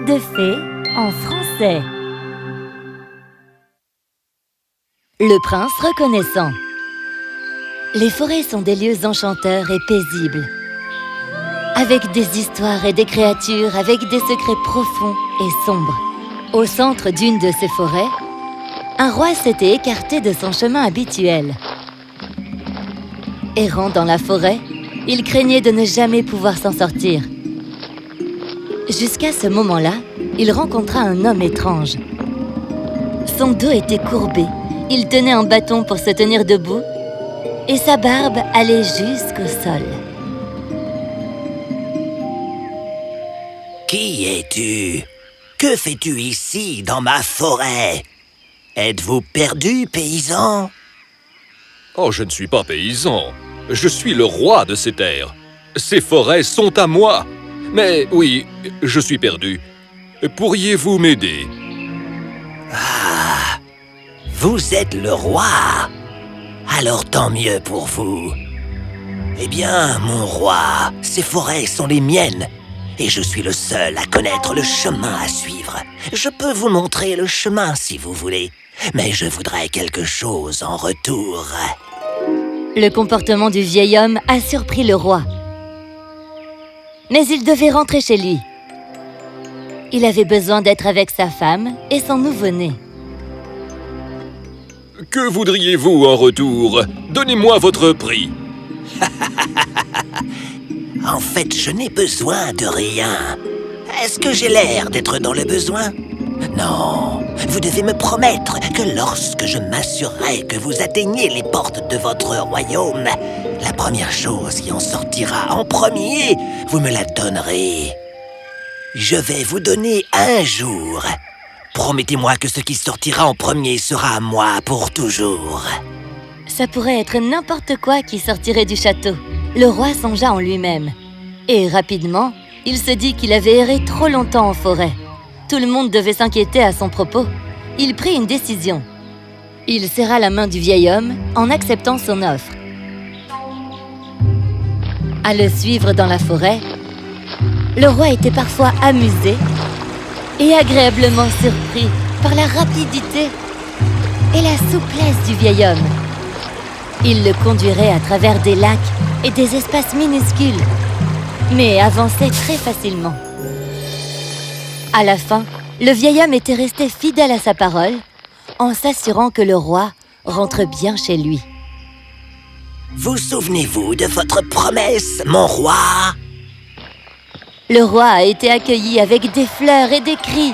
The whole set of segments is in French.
Contes de fées en français. Le prince reconnaissant. Les forêts sont des lieux enchanteurs et paisibles, avec des histoires et des créatures avec des secrets profonds et sombres. Au centre d'une de ces forêts, un roi s'était écarté de son chemin habituel. Errant dans la forêt, il craignait de ne jamais pouvoir s'en sortir. Jusqu'à ce moment-là, il rencontra un homme étrange. Son dos était courbé, il tenait un bâton pour se tenir debout, et sa barbe allait jusqu'au sol. Qui es-tu? Que fais-tu ici, dans ma forêt? Êtes-vous perdu, paysan? Oh, je ne suis pas paysan. Je suis le roi de ces terres. Ces forêts sont à moi. Mais oui, je suis perdu. Pourriez-vous m'aider? Ah, vous êtes le roi. Alors tant mieux pour vous. Eh bien, mon roi, ces forêts sont les miennes. Et je suis le seul à connaître le chemin à suivre. Je peux vous montrer le chemin si vous voulez. Mais je voudrais quelque chose en retour. Le comportement du vieil homme a surpris le roi. Mais il devait rentrer chez lui. Il avait besoin d'être avec sa femme et son nouveau-né. Que voudriez-vous en retour? Donnez-moi votre prix. En fait, je n'ai besoin de rien. Est-ce que j'ai l'air d'être dans le besoin? Non, vous devez me promettre que lorsque je m'assurerai que vous atteignez les portes de votre royaume, la première chose qui en sortira en premier, vous me la donnerez. Je vais vous donner un jour. Promettez-moi que ce qui sortira en premier sera à moi pour toujours. Ça pourrait être n'importe quoi qui sortirait du château. Le roi songea en lui-même. Et rapidement, il se dit qu'il avait erré trop longtemps en forêt. Tout le monde devait s'inquiéter à son propos. Il prit une décision. Il serra la main du vieil homme en acceptant son offre. À le suivre dans la forêt, le roi était parfois amusé et agréablement surpris par la rapidité et la souplesse du vieil homme. Il le conduirait à travers des lacs et des espaces minuscules, mais avançait très facilement. À la fin, le vieil homme était resté fidèle à sa parole en s'assurant que le roi rentre bien chez lui. Vous souvenez-vous de votre promesse, mon roi? Le roi a été accueilli avec des fleurs et des cris.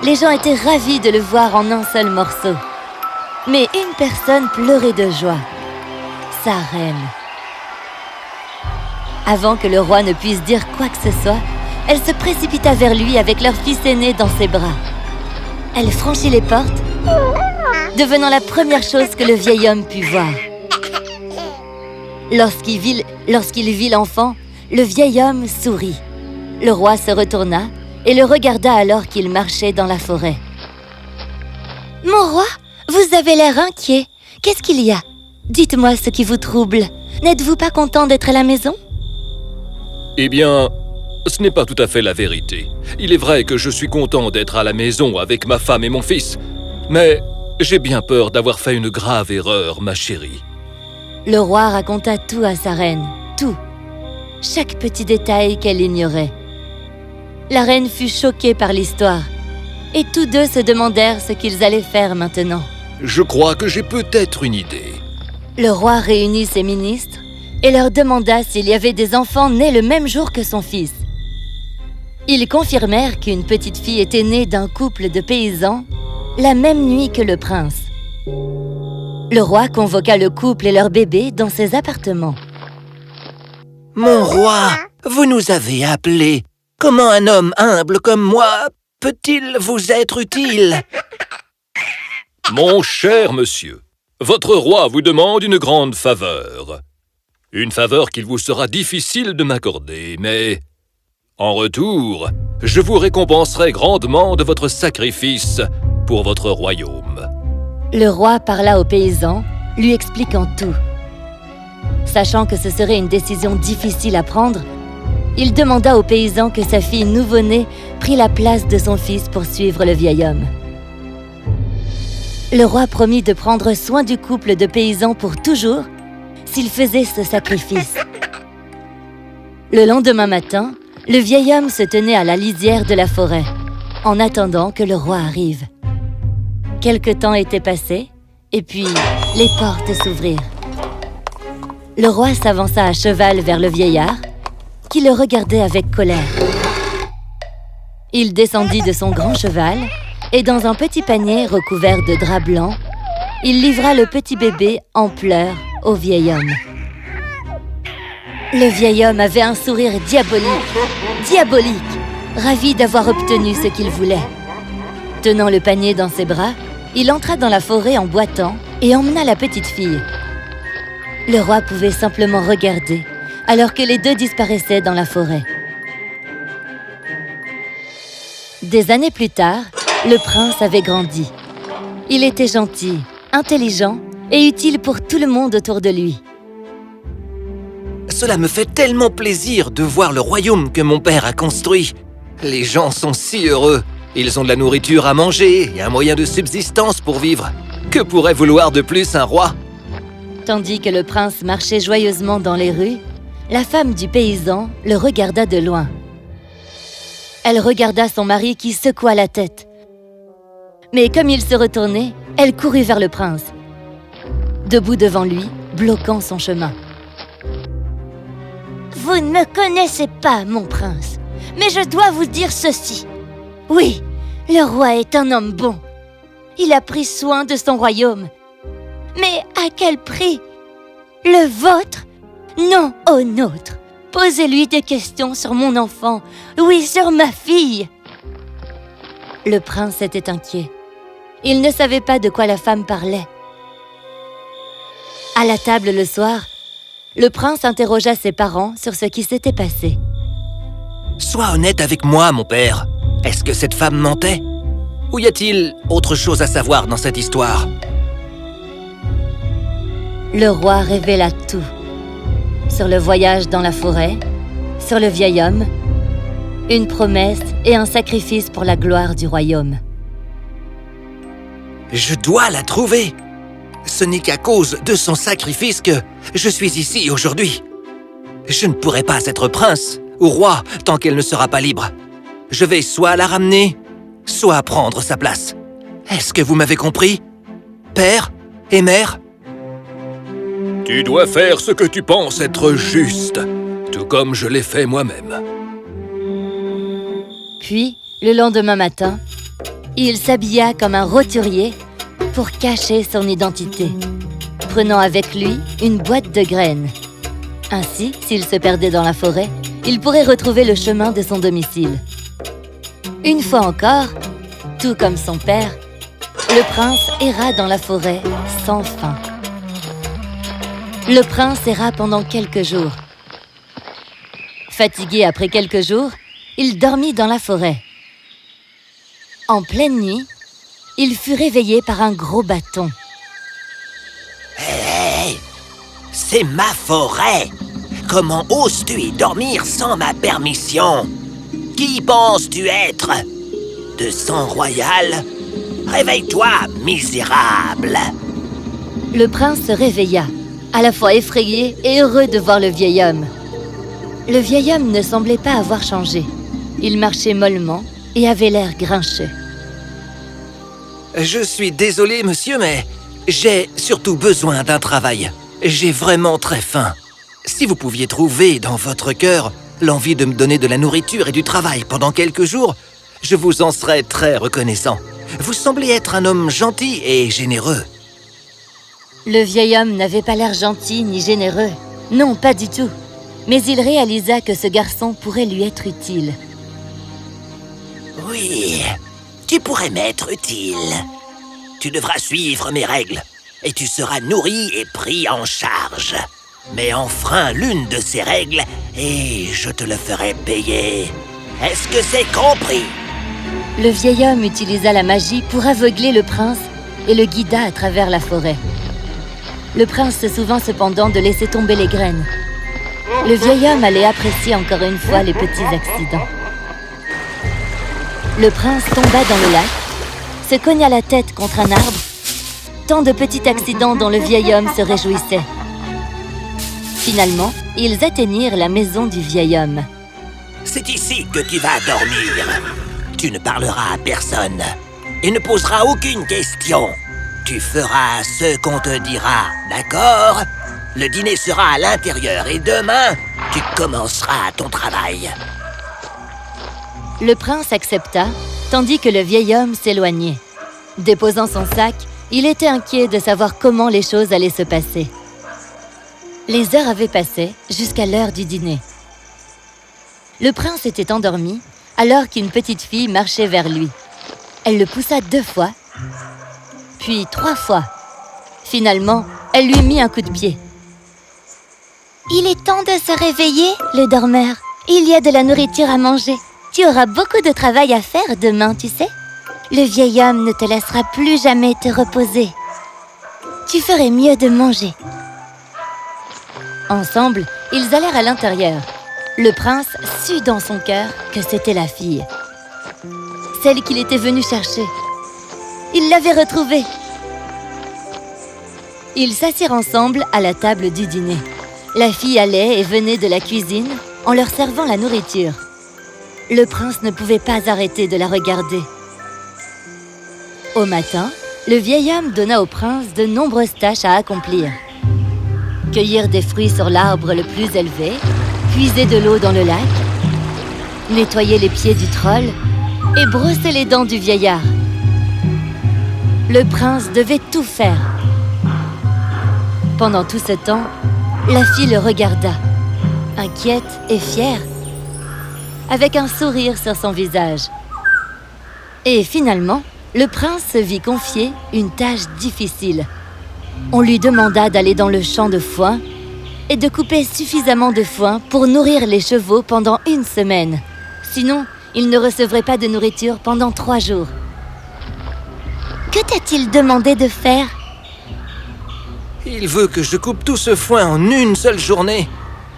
Les gens étaient ravis de le voir en un seul morceau. Mais une personne pleurait de joie. Sa reine. Avant que le roi ne puisse dire quoi que ce soit, elle se précipita vers lui avec leur fils aîné dans ses bras. Elle franchit les portes, devenant la première chose que le vieil homme put voir. Lorsqu'il vit l'enfant, le vieil homme sourit. Le roi se retourna et le regarda alors qu'il marchait dans la forêt. « Mon roi, vous avez l'air inquiet. Qu'est-ce qu'il y a? Dites-moi ce qui vous trouble. N'êtes-vous pas content d'être à la maison ?» Eh bien, ce n'est pas tout à fait la vérité. Il est vrai que je suis content d'être à la maison avec ma femme et mon fils. Mais j'ai bien peur d'avoir fait une grave erreur, ma chérie. Le roi raconta tout à sa reine, tout. Chaque petit détail qu'elle ignorait. La reine fut choquée par l'histoire. Et tous deux se demandèrent ce qu'ils allaient faire maintenant. Je crois que j'ai peut-être une idée. Le roi réunit ses ministres et leur demanda s'il y avait des enfants nés le même jour que son fils. Ils confirmèrent qu'une petite fille était née d'un couple de paysans la même nuit que le prince. Le roi convoqua le couple et leur bébé dans ses appartements. « Mon roi, vous nous avez appelés. Comment un homme humble comme moi peut-il vous être utile? » Mon cher monsieur, votre roi vous demande une grande faveur. Une faveur qu'il vous sera difficile de m'accorder, mais en retour, je vous récompenserai grandement de votre sacrifice pour votre royaume. Le roi parla aux paysans, lui expliquant tout. Sachant que ce serait une décision difficile à prendre, il demanda au paysan que sa fille nouveau-née prît la place de son fils pour suivre le vieil homme. Le roi promit de prendre soin du couple de paysans pour toujours s'il faisait ce sacrifice. Le lendemain matin, le vieil homme se tenait à la lisière de la forêt, en attendant que le roi arrive. Quelque temps était passé, et puis les portes s'ouvrirent. Le roi s'avança à cheval vers le vieillard, qui le regardait avec colère. Il descendit de son grand cheval, et dans un petit panier recouvert de drap blanc, il livra le petit bébé en pleurs au vieil homme. Le vieil homme avait un sourire diabolique, ravi d'avoir obtenu ce qu'il voulait. Tenant le panier dans ses bras, il entra dans la forêt en boitant et emmena la petite fille. Le roi pouvait simplement regarder, alors que les deux disparaissaient dans la forêt. Des années plus tard, le prince avait grandi. Il était gentil, intelligent et utile pour tout le monde autour de lui. Cela me fait tellement plaisir de voir le royaume que mon père a construit. Les gens sont si heureux. Ils ont de la nourriture à manger et un moyen de subsistance pour vivre. Que pourrait vouloir de plus un roi? Tandis que le prince marchait joyeusement dans les rues, la femme du paysan le regarda de loin. Elle regarda son mari qui secoua la tête. Mais comme il se retournait, elle courut vers le prince, debout devant lui, bloquant son chemin. « Vous ne me connaissez pas, mon prince, mais je dois vous dire ceci. Oui, le roi est un homme bon. Il a pris soin de son royaume. Mais à quel prix? Le vôtre? Non au nôtre. Posez-lui des questions sur mon enfant, oui, sur ma fille. » Le prince était inquiet. Il ne savait pas de quoi la femme parlait. À la table le soir, le prince interrogea ses parents sur ce qui s'était passé. « Sois honnête avec moi, mon père. Est-ce que cette femme mentait? Ou y a-t-il autre chose à savoir dans cette histoire? » Le roi révéla tout. Sur le voyage dans la forêt, sur le vieil homme, une promesse et un sacrifice pour la gloire du royaume. Je dois la trouver. Ce n'est qu'à cause de son sacrifice que je suis ici aujourd'hui. Je ne pourrai pas être prince ou roi tant qu'elle ne sera pas libre. Je vais soit la ramener, soit prendre sa place. Est-ce que vous m'avez compris? Père et mère? Tu dois faire ce que tu penses être juste, tout comme je l'ai fait moi-même. Puis, le lendemain matin, il s'habilla comme un roturier pour cacher son identité, prenant avec lui une boîte de graines. Ainsi, s'il se perdait dans la forêt, il pourrait retrouver le chemin de son domicile. Une fois encore, tout comme son père, le prince erra dans la forêt sans fin. Le prince erra pendant quelques jours. Fatigué après quelques jours, il dormit dans la forêt. En pleine nuit, il fut réveillé par un gros bâton. Hé, c'est ma forêt. Comment oses-tu y dormir sans ma permission? Qui penses-tu être? De sang royal? Réveille-toi, misérable! Le prince se réveilla, à la fois effrayé et heureux de voir le vieil homme. Le vieil homme ne semblait pas avoir changé. Il marchait mollement et avait l'air grincheux. Je suis désolé, monsieur, mais j'ai surtout besoin d'un travail. J'ai vraiment très faim. Si vous pouviez trouver dans votre cœur l'envie de me donner de la nourriture et du travail pendant quelques jours, je vous en serais très reconnaissant. Vous semblez être un homme gentil et généreux. Le vieil homme n'avait pas l'air gentil ni généreux. Non, pas du tout. Mais il réalisa que ce garçon pourrait lui être utile. Oui, tu pourrais m'être utile. Tu devras suivre mes règles et tu seras nourri et pris en charge. Mais enfreins l'une de ces règles et je te le ferai payer. Est-ce que c'est compris? Le vieil homme utilisa la magie pour aveugler le prince et le guida à travers la forêt. Le prince se souvint cependant de laisser tomber les graines. le vieil homme allait apprécier encore une fois les petits accidents. Le prince tomba dans le lac, se cogna la tête contre un arbre. Tant de petits accidents dont le vieil homme se réjouissait. Finalement, ils atteignirent la maison du vieil homme. C'est ici que tu vas dormir. Tu ne parleras à personne et ne poseras aucune question. Tu feras ce qu'on te dira, d'accord? Le dîner sera à l'intérieur et demain, tu commenceras ton travail. Le prince accepta, tandis que le vieil homme s'éloignait. Déposant son sac, il était inquiet de savoir comment les choses allaient se passer. Les heures avaient passé jusqu'à l'heure du dîner. Le prince était endormi alors qu'une petite fille marchait vers lui. Elle le poussa 2 fois, puis 3 fois. Finalement, elle lui mit un coup de pied. « Il est temps de se réveiller, le dormeur. Il y a de la nourriture à manger. Tu auras beaucoup de travail à faire demain, tu sais. Le vieil homme ne te laissera plus jamais te reposer. Tu ferais mieux de manger. » Ensemble, ils allèrent à l'intérieur. Le prince sut dans son cœur que c'était la fille. Celle qu'il était venu chercher. Il l'avait retrouvée. Ils s'assirent ensemble à la table du dîner. La fille allait et venait de la cuisine en leur servant la nourriture. Le prince ne pouvait pas arrêter de la regarder. Au matin, le vieil homme donna au prince de nombreuses tâches à accomplir. Cueillir des fruits sur l'arbre le plus élevé, puiser de l'eau dans le lac, nettoyer les pieds du troll et brosser les dents du vieillard. Le prince devait tout faire. Pendant tout ce temps, la fille le regarda, inquiète et fière, avec un sourire sur son visage. Et finalement, le prince se vit confier une tâche difficile. On lui demanda d'aller dans le champ de foin et de couper suffisamment de foin pour nourrir les chevaux pendant 1 semaine. Sinon, ils ne recevraient pas de nourriture pendant 3 jours. Que t'a-t-il demandé de faire ? Il veut que je coupe tout ce foin en 1 seule journée.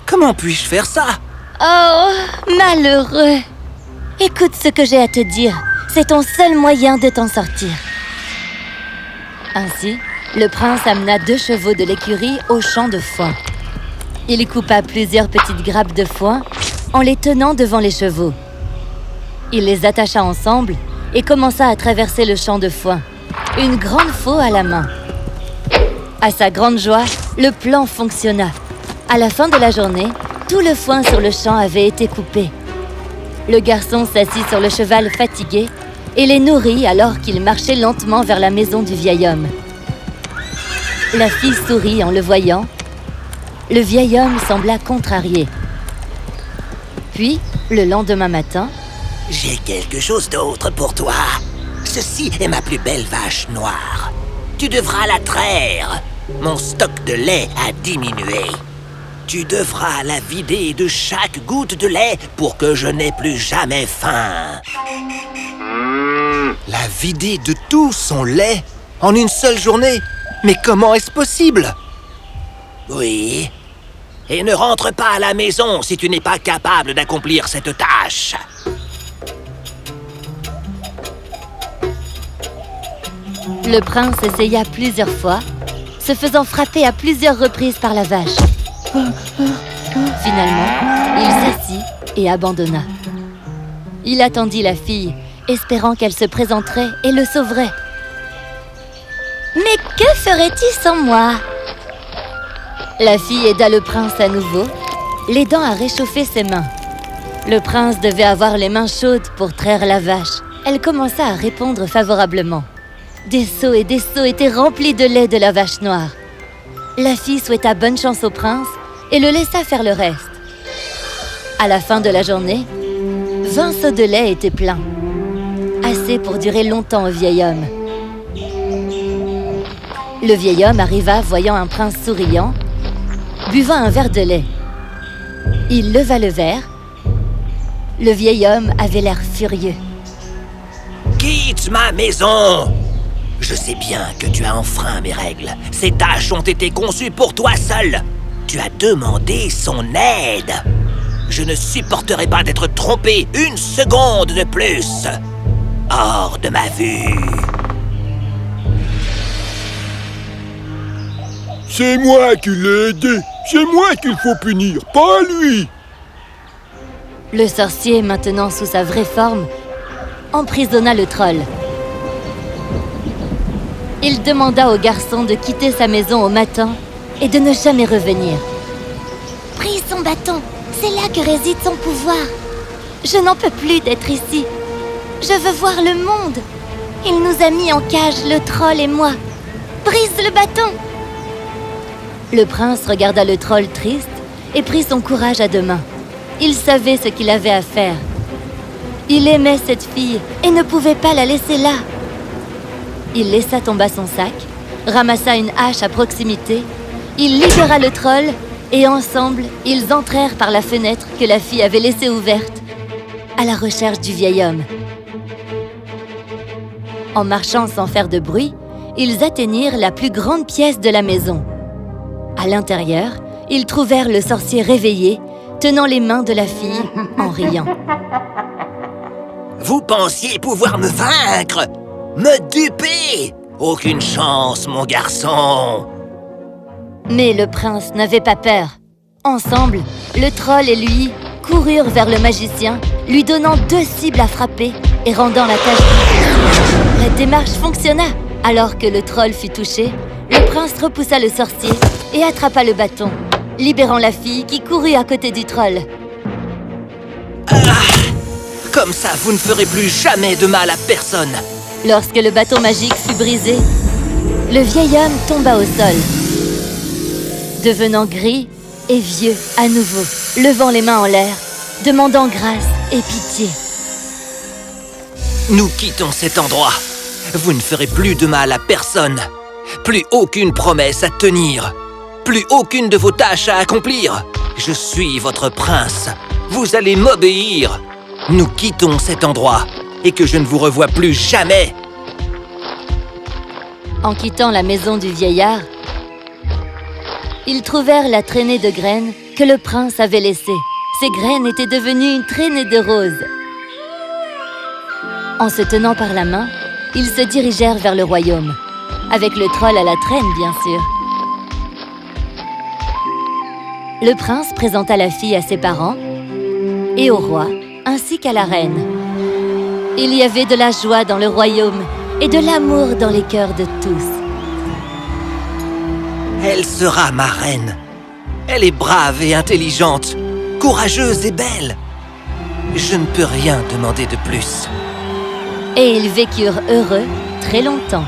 Comment puis-je faire ça? Oh, malheureux! Écoute ce que j'ai à te dire. C'est ton seul moyen de t'en sortir. Ainsi, le prince amena 2 chevaux de l'écurie au champ de foin. Il coupa plusieurs petites grappes de foin en les tenant devant les chevaux. Il les attacha ensemble et commença à traverser le champ de foin, une grande faulx à la main. À sa grande joie, le plan fonctionna. À la fin de la journée, tout le foin sur le champ avait été coupé. Le garçon s'assit sur le cheval fatigué et les nourrit alors qu'il marchait lentement vers la maison du vieil homme. La fille sourit en le voyant. Le vieil homme sembla contrarié. Puis, le lendemain matin... J'ai quelque chose d'autre pour toi. Ceci est ma plus belle vache noire. Tu devras la traire. Mon stock de lait a diminué. Tu devras la vider de chaque goutte de lait pour que je n'ai plus jamais faim. La vider de tout son lait en 1 seule journée? Mais comment est-ce possible? Oui. Et ne rentre pas à la maison si tu n'es pas capable d'accomplir cette tâche. Le prince essaya plusieurs fois, se faisant frapper à plusieurs reprises par la vache. Finalement, il s'assit et abandonna. Il attendit la fille, espérant qu'elle se présenterait et le sauverait. « Mais que ferais-tu sans moi ?» La fille aida le prince à nouveau, l'aidant à réchauffer ses mains. Le prince devait avoir les mains chaudes pour traire la vache. Elle commença à répondre favorablement. Des seaux étaient remplis de lait de la vache noire. La fille souhaita bonne chance au prince et le laissa faire le reste. À la fin de la journée, 20 seaux de lait étaient pleins. Assez pour durer longtemps au vieil homme. Le vieil homme arriva voyant un prince souriant, buvant un verre de lait. Il leva le verre. Le vieil homme avait l'air furieux. « Quitte ma maison ! Je sais bien que tu as enfreint mes règles. Ces tâches ont été conçues pour toi seul. Tu as demandé son aide. Je ne supporterai pas d'être trompé une seconde de plus. Hors de ma vue. C'est moi qui l'ai aidé. C'est moi qu'il faut punir, pas lui. Le sorcier, maintenant sous sa vraie forme, emprisonna le troll. Il demanda au garçon de quitter sa maison au matin et de ne jamais revenir. Prise son bâton, c'est là que réside son pouvoir. Je n'en peux plus d'être ici. Je veux voir le monde. Il nous a mis en cage, le troll et moi. Brise le bâton. Le prince regarda le troll triste et prit son courage à deux mains. Il savait ce qu'il avait à faire. Il aimait cette fille et ne pouvait pas la laisser là. Il laissa tomber son sac, ramassa une hache à proximité, il libéra le troll et ensemble, ils entrèrent par la fenêtre que la fille avait laissée ouverte à la recherche du vieil homme. En marchant sans faire de bruit, ils atteignirent la plus grande pièce de la maison. À l'intérieur, ils trouvèrent le sorcier réveillé, tenant les mains de la fille en riant. Vous pensiez pouvoir me vaincre? Me duper? Aucune chance, mon garçon. Mais le prince n'avait pas peur. Ensemble, le troll et lui coururent vers le magicien, lui donnant 2 cibles à frapper et rendant la tâche difficile. La démarche fonctionna. Alors que le troll fut touché, le prince repoussa le sorcier et attrapa le bâton, libérant la fille qui courut à côté du troll. Comme ça, vous ne ferez plus jamais de mal à personne. Lorsque le bâton magique fut brisé, le vieil homme tomba au sol, devenant gris et vieux à nouveau, levant les mains en l'air, demandant grâce et pitié. Nous quittons cet endroit. Vous ne ferez plus de mal à personne. Plus aucune promesse à tenir. Plus aucune de vos tâches à accomplir. Je suis votre prince. Vous allez m'obéir. Nous quittons cet endroit et que je ne vous revoie plus jamais. En quittant la maison du vieillard, ils trouvèrent la traînée de graines que le prince avait laissée. Ces graines étaient devenues une traînée de roses. En se tenant par la main, ils se dirigèrent vers le royaume, avec le troll à la traîne, bien sûr. Le prince présenta la fille à ses parents et au roi, ainsi qu'à la reine. Il y avait de la joie dans le royaume et de l'amour dans les cœurs de tous. Elle sera ma reine. Elle est brave et intelligente, courageuse et belle. Je ne peux rien demander de plus. Et ils vécurent heureux très longtemps.